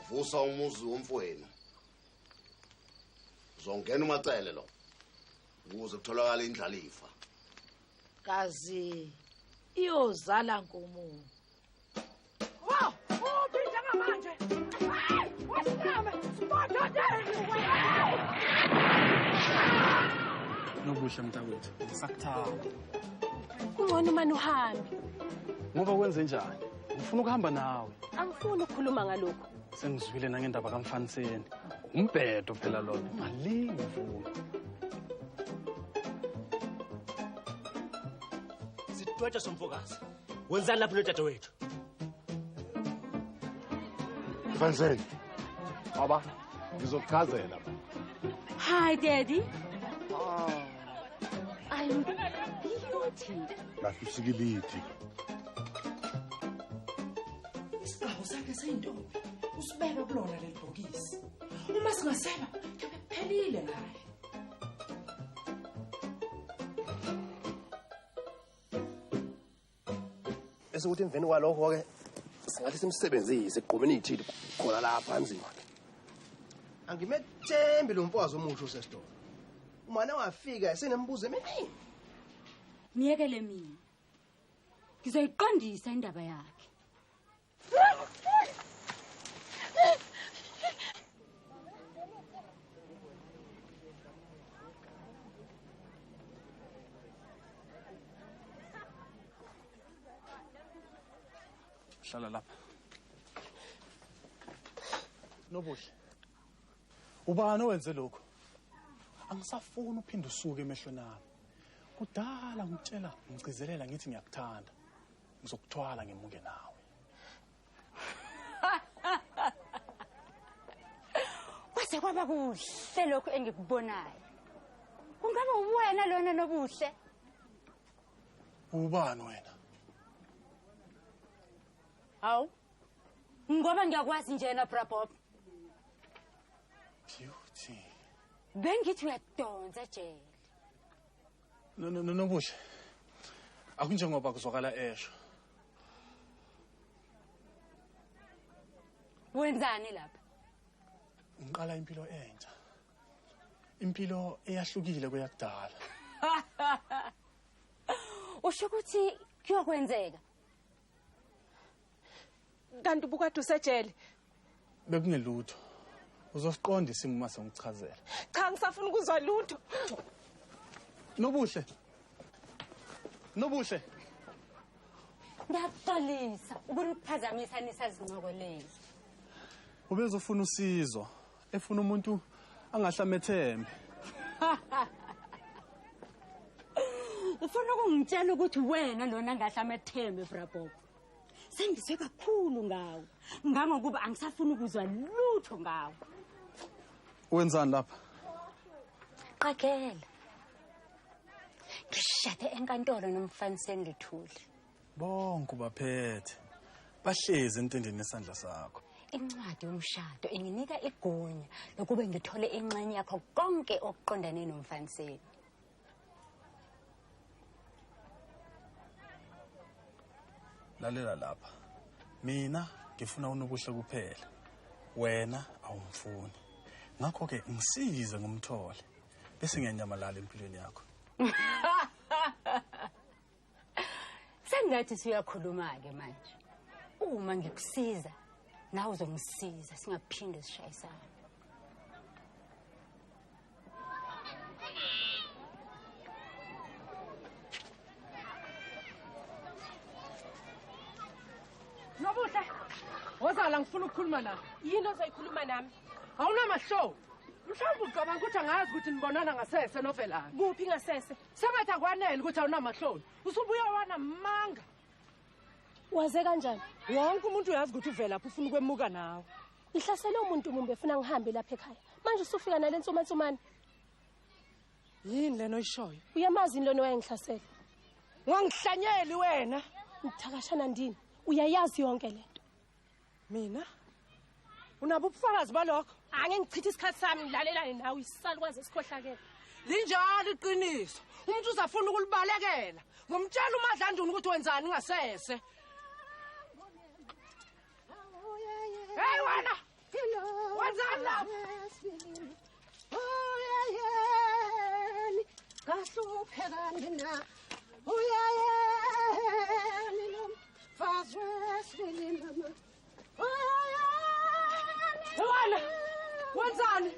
Vusa umuzi womfowenu. Zongena umacele lo. Ukuze kutholakala indlalifa. Kazi iyozala nkomo. Wow, ubinja ngamanje. Hayi, wasinama, sibododeni wena. Nobuhle mntakwethu, ngisakuthanda. Kungcono manje uhambe. Ngoba kwenze njani? Ngifuna ukuhamba nawe. Angifuni ukukhuluma ngalokho. Sengizwile nangendaba kaMfaniseni. Umbhedo phela lona. Malingi mvumo. Sidwethe somfokazi. Wenzani lapho nodadewethu? Mfaniseni. Baba, ngizokuchazela. Hi daddy. I'm beauty. Lafisikilithi. Isiqhawe sakhe seyintombi. Usibeka kulona leli bhokisi. Uma singaseba, kuyobe kuphelile ngaye. Esokuthi emveni kwalokho ke singathi simsebenzise eqhubeni ithili khona lapha anzima. Angimethembi lo mfazi omusha usesitolo. Umane wafika esenembuzo eminingi. Miyekele mina. Ngizoyiqondisa indaba yakhe. Hlala lapha. Nobuhle. Ubani owenze lokho? Angisafuni uphinde usuke emehlweni ami. Kudala ngitshela ngicizelela ngithi ngiyakuthanda. Ngizokuthwala ngemuke nawe. Kwase kwaba kuhle lokho engikubonayo. Kungaba uwena lona Nobuhle? Ubani wena? Hawu. Ngoba ngiyakwazi njena Brabob. Beauty. Bengithi uyadonsa jele. Nobuhle. Akunjengoba kuzwakala esho. Wenzani lapha? Ngiqala impilo entsha. Impilo eyahlukile kweyakudala. Usho ukuthi kuyokwenzeka. Kanti ubukade usejele. Bekungelutho. Uzosiqonda isimo uma sengichazela. Cha ngisafuna ukuzwa lutho. Nobuhle. Nobuhle. Ngiyaxolisa ukuniphazamisa nisazinqoko lezi. Ubezofuna usizo, efuna umuntu angahlamethembe. Ufuna ukungitshela ukuthi wena lona angahlamethembe Brabob. Sengizwe kakhulu ngawe. Ngangokuba angisafuni ukuzwa lutho ngawe. Wenzani lapha? Qakela. Ngishade enkantolo noMfaniseni Lithuli. Bonke baphethe. Bahlezi entendeni esandla sakho. Incwadi yomshado inginika igunya lokuba ngithole ingxenye yakho konke okuqondane noMfaniseni. Lalela lapha. Mina ngifuna unobuhle kuphela. Wena awumfuni. Ngakho ke ngisize ngomthole. Bese ngiyanyamalala empilweni yakho. Sengathi siyakhuluma ke manje. Uma ngikusiza nawe uzongisiza singaphinde sishayisana. Nobuhle. Wozala ngifuna ukukhuluma nawe. Yini ozoyikhuluma nami? Awunamahlo. Mhlawumbe ucabanga ukuthi angazi ukuthi nibonana ngasese novelana. Kuphi ngasese? Sabathi akwanele ukuthi awunamahloni. Usubuya wana manga. Waze kanjani? Wonke umuntu uyazi ukuthi uvela lapho ufuna ukwemuka nawe. Ihlasele umuntu mumbe efuna ngihambe lapha ekhaya. Manje usufika nalensumansumane. Yini leno oyishoyo? Uyamazi lona wayengihlasela. Wangihlanyeli wena. Ngithakashana ndini. Uyayazi yonke lento. Mina? Unabo ubufakazi balokho? Ange ngichitha isikhathi sami ngilalelane nawe isalikwazi esikhohlakela. Linjalo iqiniso. Umuntu uzafuna ukulibalekela. Ngomtshela uMadlanduni ukuthi wenzani ngasese. Hey wena, wenzani lapha? Uyayeni kahluphe kanina uyayeni nomfazi wesibili mama uyayeni Wena wenzani?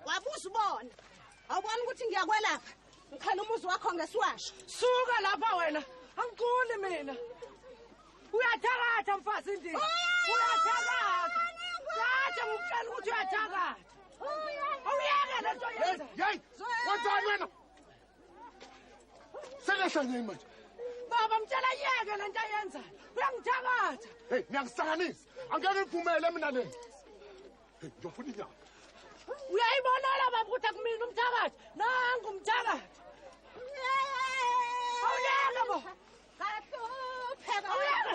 wabuza ubona awubona ukuthi ngiyakwelapha ngikhala umuzi wakho ngesiwasha Suka lapha wena. Angikuli mina. Uyathakatha mfazi ndini. Uyathakatha. Sathi ngikutshela ukuthi uyathakatha. Awuyeke lento yenza. Hey, wenzani wena? Selesha nje manje. Baba mtshela yeke lento yenza. Uyangithakatha. Hey, ngiyakusanganisa. Angeke ngiphumele mina le. Hey, ngiyofuna inyama. Uyayibonela baba ukuthi akumina umthakathi. Nangu umthakathi. Awuyeke bo. kahluphe Awuyeke.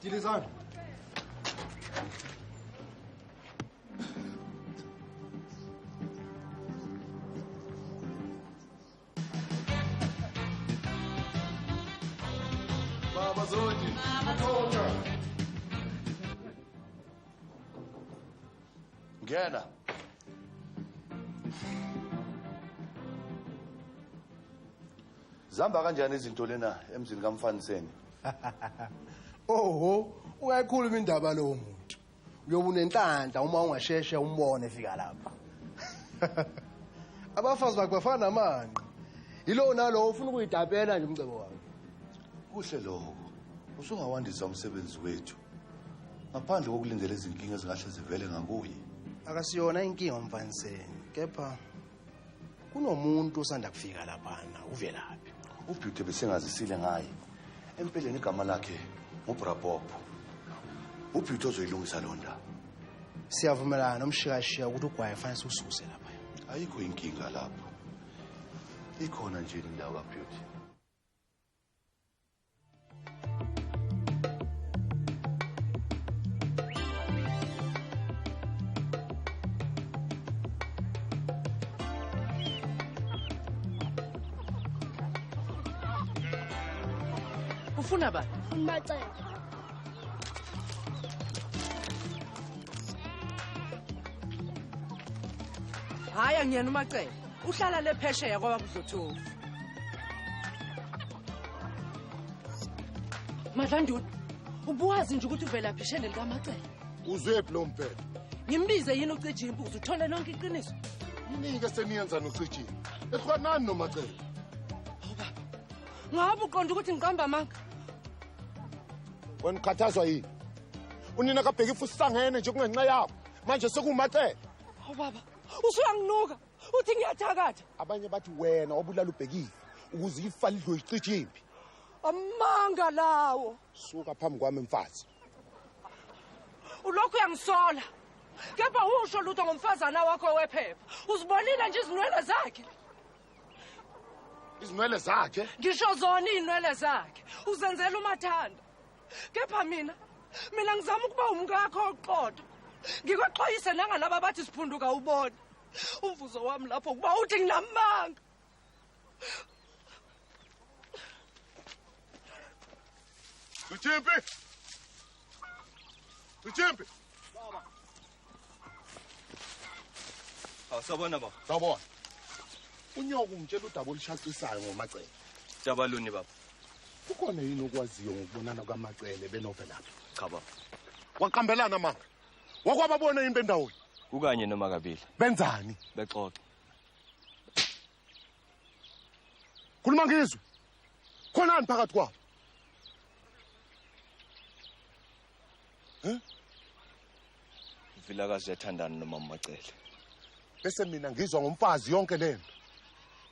Dilizana. Baba Zondi. Mkhonja. Ngena. Zamba kanjani izinto lena emzini kaMfaniseni? Oho, uyayikhuluma indaba lo muntu. Uyobuna enhlanhla uma ungasheshe umbone efika lapha. Abafazi bakhe bafana namanqe. Yilo nalo ufuna ukuyidabela nje umcebo wakhe. Kuhle lokho. Usungawandisa umsebenzi wethu. Ngaphandle kokulindela izinkinga ezingahle zivele ngakuye. Akasiyona inkinga umfaniseni, kepha kunomuntu osanda kufika lapha uvelaphi. uBeauty besengazisile ngaye. Empeleni igama lakhe nguBrabobo. uBeauty ozoyilungisa londa. Siyavumelana nomshikashiya ukuthi ugwaye fanele ususe lapha. Ayikho inkinga lapho. Ikhona nje indawo kaBeauty. Ufuna ba? umacele Hayi angiyena umacele. Uhlala lephesheya kwaba kuzothofu. Madlanduni, ubuwazi nje ukuthi uvela phishene likamacele. Uzwephi lo mpela? Ngimbize yini ucije imbuzi uthole lonke iqiniso? Yini ke seniyenza nocijini? Ehwanani nomacele? Ngabe uqonda ukuthi ngiqamba amanga? Wena ukhathazwa yini? Unina kabheki futhi sangene nje kungenxa yakho. Manje sekumacele. Hawu baba, usuyanginuka. Uthi ngiyathakatha. Abanye bathi wena obulala ubhekile ukuze ifa lidlo iciji impi. Amanga lawo. Suka phambi kwami mfazi. Ulokhu uyangisola. Kepha usho lutho ngomfazana wakho wephepha. Uzibonile nje izinwele zakhe. Izinwele zakhe? Ngisho zona inwele zakhe. Uzenzela umathanda. Kepha mina ngizama ukuba umngakho oqotho. Ngikwaxwayise nangalaba bathi siphunduka ubona. Umvuzo wami lapho kuba uthi nginamanga. Uchimpi! Uchimpi! Baba. Awusabona baba? Sawubona. Unyoko ungitshela udaba olushacisayo ngomacele. Daba luni baba? Kukhona yini okwaziyo ngokubonana kwamacele benovelaphi? Cha baba. Waqambelana manga. Wakwababona yini bendawo? Kukanye noma kabili. Benzani? Bexoxa. Khuluma ngizwe. Khonani phakathi kwabo? Vilakazi uyathandana nomama Macele. Bese mina ngizwa ngomfazi yonke lento.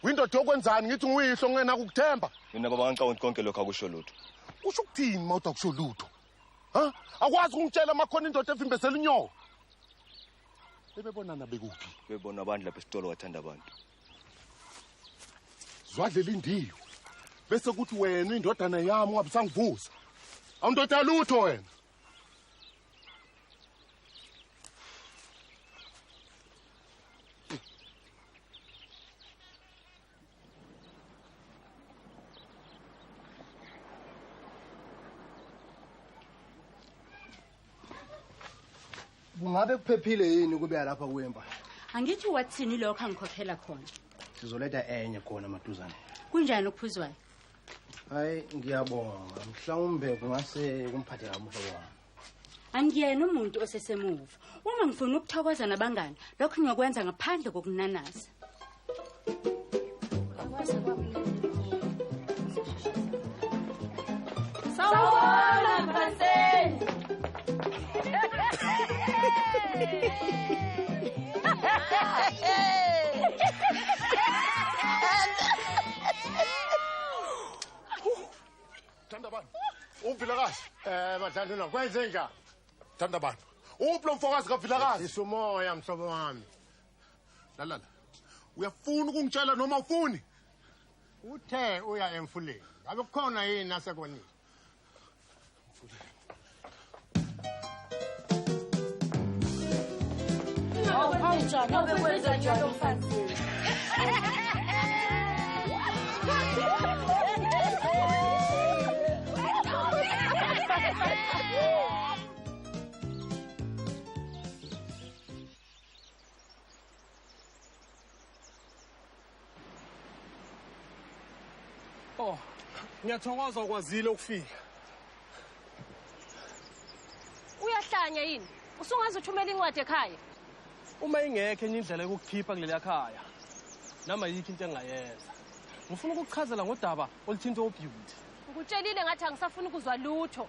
Windoda yokwenzani ngithi nguyihlo ngena ukuthemba. Mina baba ngicabanga konke lokho akusho lutho. Usho ukuthini mawuthi akusho lutho? Ha? Akwazi ukungitshela makhona indoda evimbesela inyoka. Bebebonana bekuphi? Bebona abantu lapha esitolo wathanda abantu. Zwadlela indiyo. Bese kuthi wena indodana yami ungabisangivusa. Awundoda lutho wena. Bungabe kuphephile yini kube lapha kuwemba? Angithi wathini lokho angikhokhela khona. Sizoletha enye khona maduzane. Kunjani ukuphuzwayo? Hayi ngiyabonga. Mhlawumbe kungase kumphathe kabi umhlobo wami. Angiyena umuntu osesemuva. Uma ngifuna ukuthokoza nabangani, lokho ngiyokwenza ngaphandle kokunanasa. Sawubona Mphanseni. Thandabani. Uvilakazi. Madlandana kwenze njani? Thandabani. Uphi lo mfokazi kaVilakazi? Isumoya mhlobo wami. Lalala. Uyafuna ukungitshela noma ufuni? Uthe uya emfuleni. Ngabe kukhona yini nasekonini? Awukwenza njalo Mphanseni. Oh, ngiyathokoza ukwazile ukufika. Uyahlanya yini? Usungaze uthumela incwadi ekhaya. Uma ingekho enye indlela yokukhipha kuleli khaya, nama yikho into engayenza. Ngifuna ukukuchazela ngodaba oluthinta uBeauty. Ngikutshelile ngathi angisafuni ukuzwa lutho.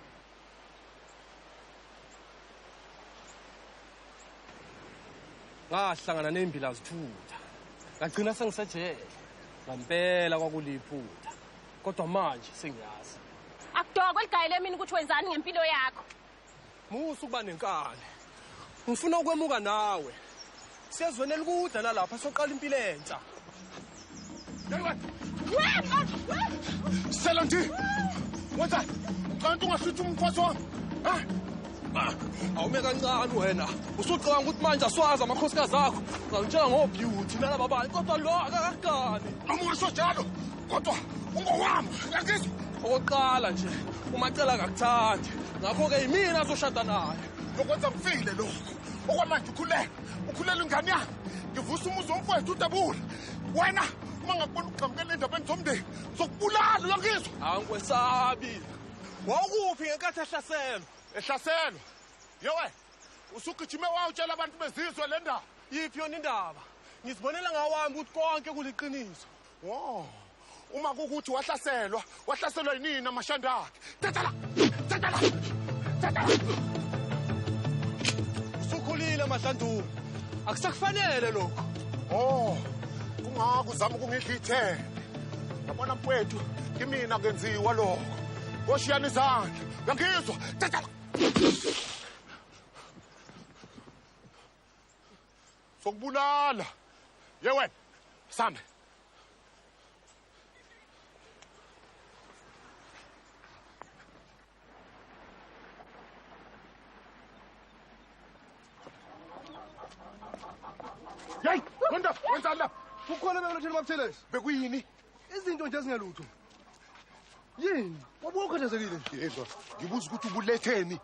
Ngahlangana nembila zithutha. Ngagcina sengisejele. Ngempela kwakuliphutha. Kodwa manje sengiyazi. Akudokwe ligayele mina ukuthi wenzani ngempilo yakho. Musu kuba nenkani. Ngifuna ukwemuka nawe. Siyazwena elikude nalapha soqala impilo entsha. Selanti. Wenza. Kanti ungahluthi umfazi wami. Ha? Awume kancane wena. Usucabanga ukuthi manje aswazi amakhosikazi akho. Ngalitshela ngoBeauty nalabo abantu kodwa lo akakagani. Amusho njalo. Kodwa ungowami. Yakizwa. Okokuqala nje uMacele akakuthandi. Ngakho-ke yimina azoshada naye. Lokwenza mfile lokho. Okwamanje ukhulela ingane yami. Ngivusa umuzi womfowethu uDabula. Wena uma ngakubona uqhamukela endabeni zomndeni zokubulala uyangizwa. Angikwesabi. Wawukuphi ngenkathi ehlaselwa? Ehlaselwa. Yewe. Usugijime wawutshela abantu bezizwe le ndaba. Yiphi yona indaba? Ngizibonela ngawami ukuthi konke kuliqiniso. Wo. Uma kukuthi wahlaselwa yinini amashanda akhe. Thatha la. Usukhulile Mahlandu. Akusakufanele lokho. Oh. Kungako uzama ukungidlithela. Yabona mfowethu, kimina kenziwa lokho. Koshiyana izandla. Uyangizwa? Thatha la. Sokubulala. Yewe. Sambe. Yey, wenzani lapha? Kukhona bekulethela mabuthelezi. Bekuyini? Izinto nje ezingelutho. Yini? Wabuka ukhathazekile nje. Yezwa, ngibuza ukuthi ubuletheni.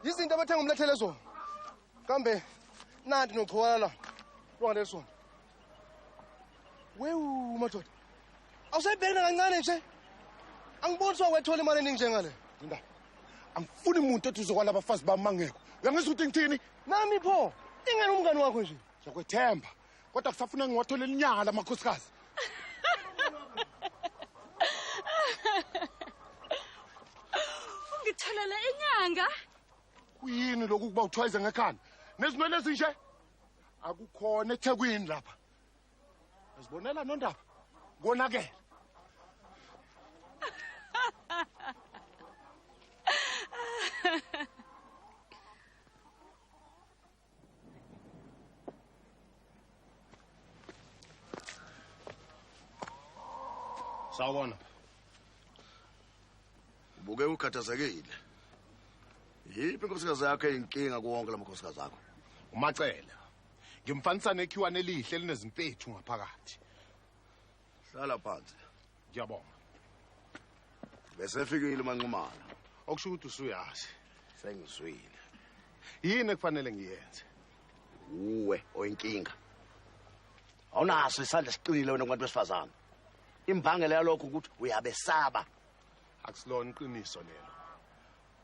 Izinto abathenga umlethele zona. Kambe nanti nochwala la. Lwangale sona. Wewu madoda. Awusayibhekena kancane nje. Angiboni sokwethola imali eningi njengale. Linda. Angifuni umuntu othi uzokwala abafazi bamangeko. Uyangizwa ukuthi ngithini? Nami pho. Ingane umngane wakho nje. Ngiyakwethemba. Kodwa kusafuna ngiwatholela inyanga lamakhosikazi. Ungitholela inyanga? Kuyini lokhu kuba uthwayeze ngekhanda? nezinwele ezinje akukhona eThekwini lapha azibonela nondaba konakela Sawubona. Ubuke ukhathazekile. Yiphi inkosikazi yakho eyinkinga kuwonke lamakhosikazi akho? umacela ngimfanisa nekhiwane elihle elinezimpethu ngaphakathi Hlala phansi. ngiyabonga Bese fikile manqumana. okusho ukuthi usuyazi Sengiswile. yini ekufanele ngiyenze Uwe oyinkinga. Awunaso isandla siqinile wena kubantu besifazana. Imbangela yalokho ukuthi uyabesaba. akusilona iqiniso lelo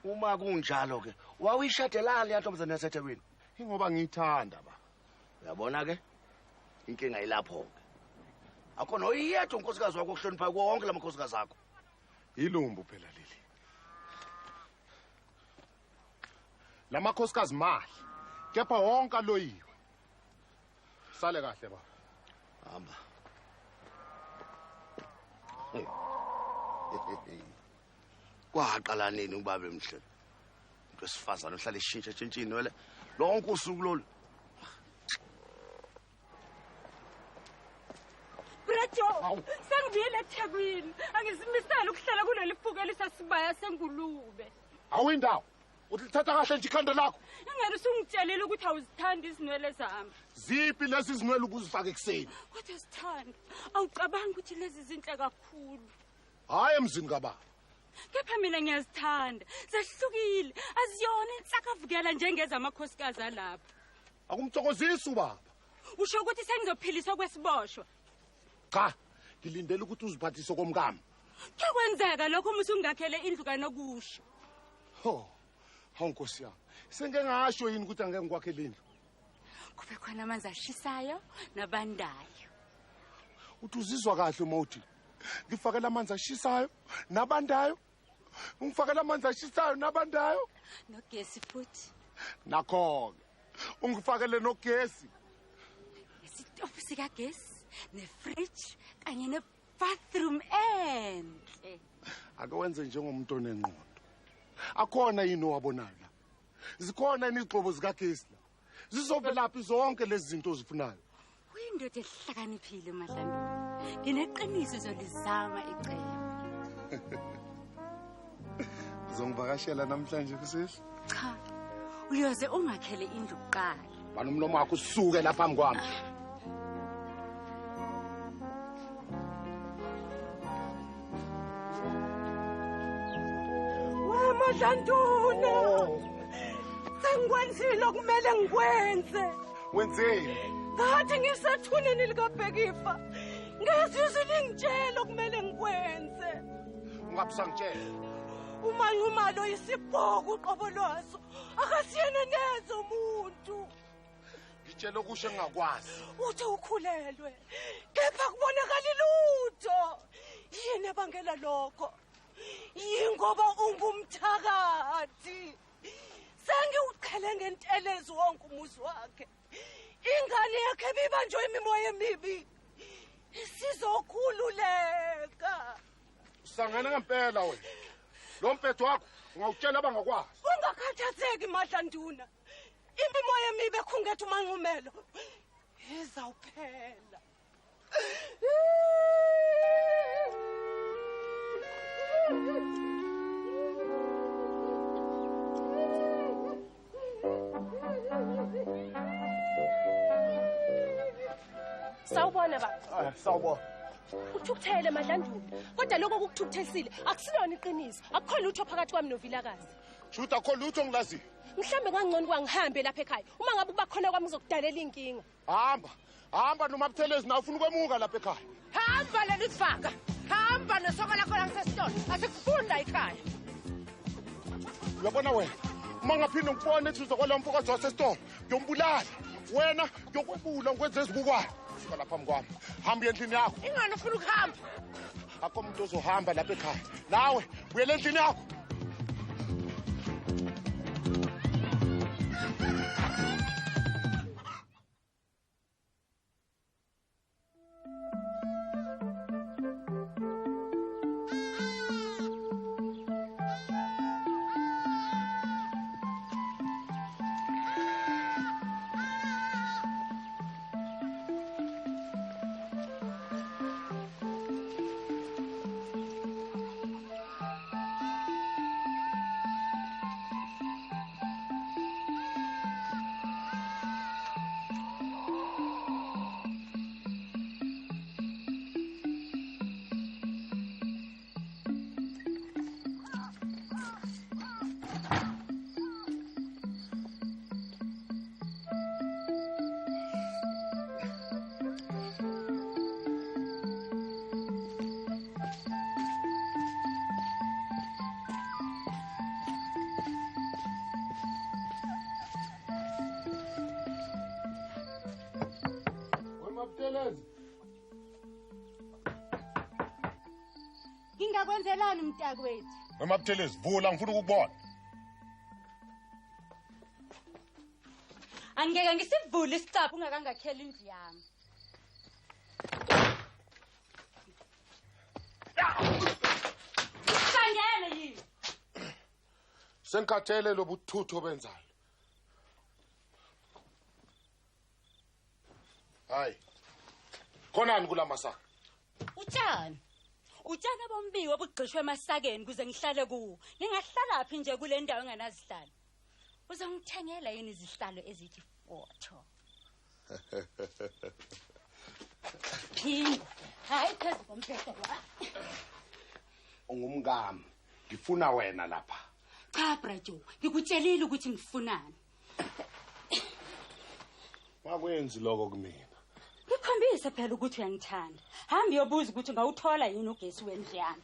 Uma kunjalo ke, wawuyishadelani yantombazane yaseThekwini? ingoba ngiyithanda ba Uyabona ke? Inkinga ilapho ke. Akho noyedwa unkosikazi wakho okuhlonipha kuwo wonke lamakhosikazi akho. ilumbu phela leli lamakhosikazi mahle kepha wonke aloyiwe sale kahle ba Hamba. Kwaqala nini ubabe mhle? Into esifazana ohlala ishintsha tshintshini wele. Lonke usuku lolu. Brajo, sengibuyele eThekwini. Angisimisele ukuhlala kuleli fuku elisasibaya sengulube. awuyindawo uthi lithatha kahle nje ikhanda lakho Ingani usungitshelile ukuthi awuzithandi izinwele zami. ziphi lezi zinwele ukuzifaka ekseni Kodwa sithanda, awucabangi ukuthi lezi zinhle kakhulu. hayi emzini kababa Kepha mina ngiyazithanda. Zehlukile, aziyona insakavukela njengezamakhosikazi alapha. akumthokozisi ubaba Usho ukuthi sengizophiliswa kwesiboshwa. cha ngilindele ukuthi uziphathise komkami Kuyokwenzeka lokho uma usungakhele indlu kanokusho. ho hawu nkosi yami senge ngasho yini ukuthi angeke ngikwakhe lendlu Kube khona amanzi ashisayo nabandayo. uthi uzizwa kahle mawuthi ngifakela amanzi ashisayo nabandayo ungifakela amanzi ashisayo nabandayo Nogesi futhi. nakho ungifakele nogesi Isitofu sikagesi, nefridge kanye nebathroom enhle. ake wenze njengomuntu onengqondo akhona yini owabonayo la zikhona yini izigxobo zikagesi la zizovelaphi zonke lezi zinto ozifunayo Uyindoda ehlakaniphile Mahlandu. Ngineqiniso izolizama icebo. uzongivakashela namhlanje kusehla Cha. Uyoze ungakhele indlu kuqala. bani umlomo wakho usuke lapha phambi kwami Mahlanduna. Sengikwenzile okumele ngikwenze. wenzeni Ngathi ngisethuneni likabhekifa. Ngezizwe lingitshela okumele ngikwenze. ungabusangitshela Umanqumalo isibhoko uqobo lwaso. Akasiyena neze umuntu. ngitshela okusho engingakwazi Uthi ukhulelwe. Kepha kubonakala lutho. Yini ebangela lokho? Yingoba ungumthakathi. Sengiuqhele ngentelezi wonke umuzi wakhe. Ingane yakhe bibanjwe imimoya emibi. Isizokhululeka. usangana ngempela wena lo mpethu wakho ungawutshela abangakwazi Ungakhathazeki Mahlanduna. Imimoya emibi ekhungethe umanqumelo izawuphela. Sawubona baba. Sawubona. Uthukuthele Mahlanduna. Kodwa lokho ukukuthukuthelisile akusilona iqiniso. Akukho lutho phakathi kwami novilakazi. shuthi akho lutho ngilaziyo Mhlambe kwangcono kwangihambe lapha ekhaya. Uma ngabe kuba khona kwami uzokudalela inkinga. hamba noma buthelezi na ufuna ukwemuka lapha ekhaya Hamba leli sifaka. Hamba nesoko lakho langasesitolo. Asikufunda ekhaya. uyabona wena uma ngaphinde ngibone ethi uzokwala mfokazi wasesitolo ngiyombulala wena ngiyokwebula ngikwenze ezibukwayo suka lapha phambi kwami hamba endlini yakho Ingane ufuna ukuhamba. akho umuntu ozohamba lapha ekhaya nawe buyela endlini yakho Buthelezi. Ngingakwenzelani mntakwethu? Wema Buthelezi, vula ngifuna ukukubona. Angeke ngisivule isicaphu ungakangakheli indlu yami. Sangene yini? Sengikhathele lobuthutho benzayo. Hayi. Khonani kulamasaka? Utshani. Utshani bombiwe obugqishwe emasakeni kuze ngihlale kuwo. Ngingahlala phi nje kule ndawo engenazihlalo? Uzongithengela yini izihlalo ezithi photo? Phingo. Hayi phezulu komphetho wa. Ungumngami. Ngifuna wena lapha. Cha Brajo, ngikutshelile ukuthi ngifunani. Makwenzi lokho kumina. Ngikhombise phela ukuthi uyangithanda. Hamba uyobuza ukuthi ngawuthola yini ugesi wendliyana.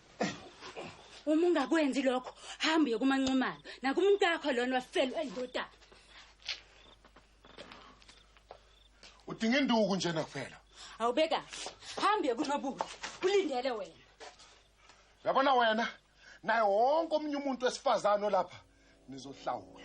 Uma ungakwenzi lokho, hamba uye kumanxumalo nakumkakho lona wafelwe endodana. Udinga induku nje na kuphela. Awube kahle. Hamba uye kunobuza. Ulindele wena. Yabona wena naye wonke omunye umuntu wesifazana lapha nizohlawula.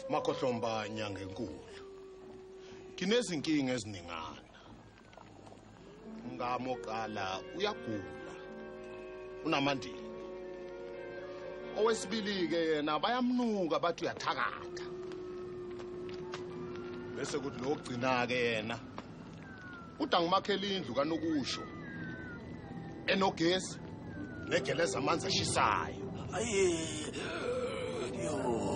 Makhohlomba nyanga enkulu. Kinezinkinga eziningana. Ngamoqala uyagula. Unamandini. Owesibili ke yena bayamnuka bathi uyathakatha. Bese kuthi lo ogcina ke yena uthi angimakhela indlu kanokusho. Enogesi negeleza amanzi ashisayo. Yo.